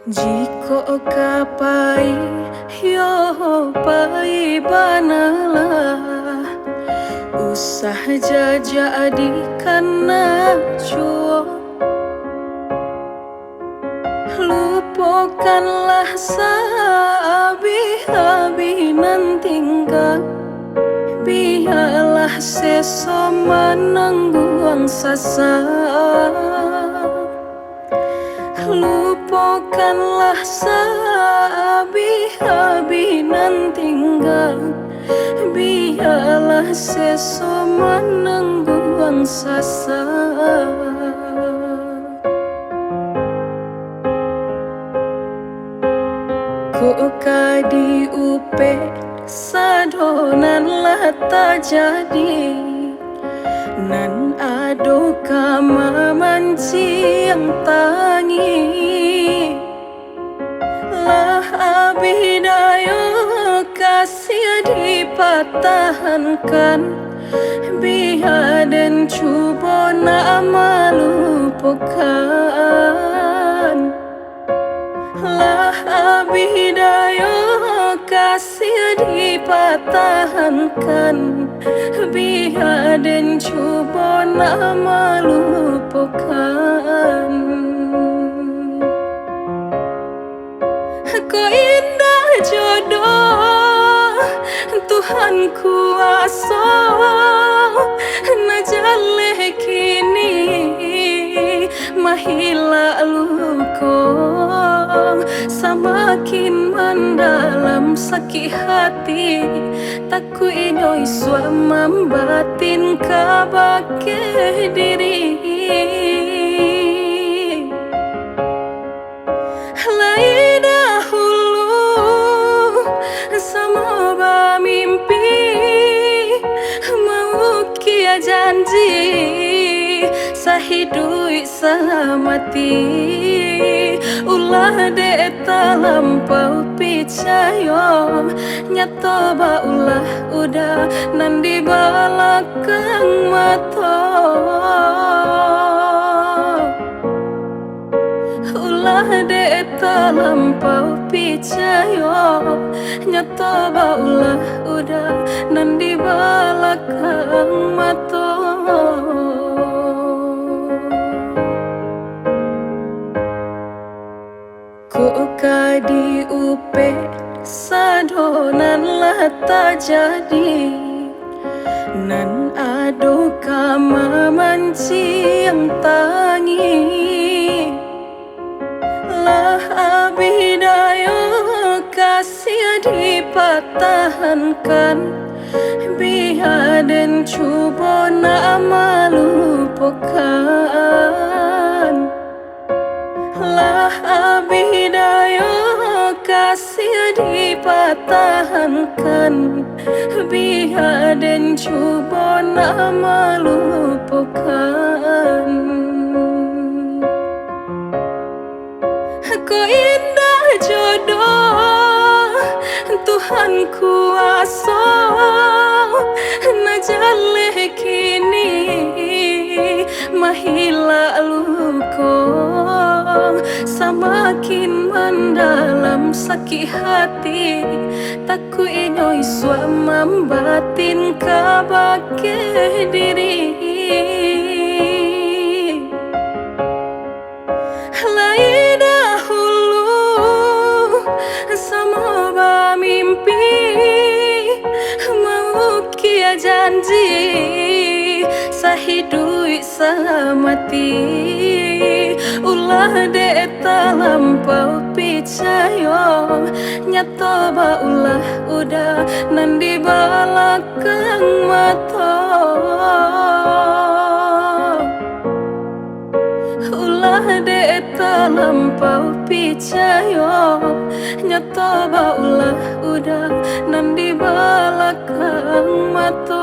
Jiko kapai yo pai banalah usah jadi karena cuo lupakanlah sabi-habi nan tinggal biarlah sesama nangguang sasa. Lupakanlah sabi-habi nan tinggal biarlah sesama nangguang sasa. Ku kadi upe sadonan lah tak jadi nan ado kama manci yang tangi lah abidayo kasih dipatahankan biar dan cuba nak melupakan lah abidayo kasih dipatahankan biar dan cuba nak melupakan. Kau indah jodoh Tuhan kuasa najaleh kini mahila luko semakin mendalam sakit hati takku inyoi suam batin kabake diri lai dahulu sama mimpi mau kia janji sahidui salamati ulah de talampau picayo nyata ba ulah udah nan di belakang mata ulah de talampau picayo nyata ba ulah udah nan di belakang mata. Ku kadi upe sadonan lah tak jadi nan ado kama manci yang tangi lah abidayo kasih dipatahankan biar dan cuba nak melupakan lah abidayo kasih dipatahankan biar dan cuba nak melupakan. Kau indah jodoh Tuhan kuasa najaleh kini mahila luko semakin mendalam sakit hati takku inyoi suam batin kabake diri lai dahulu sama mimpi mau kia janji sahidui salamati ulah de talampau picayo nyata ba ulah udah nan di belakang mata ulah de talampau picayo nyata ba ulah udah nan di belakang mata.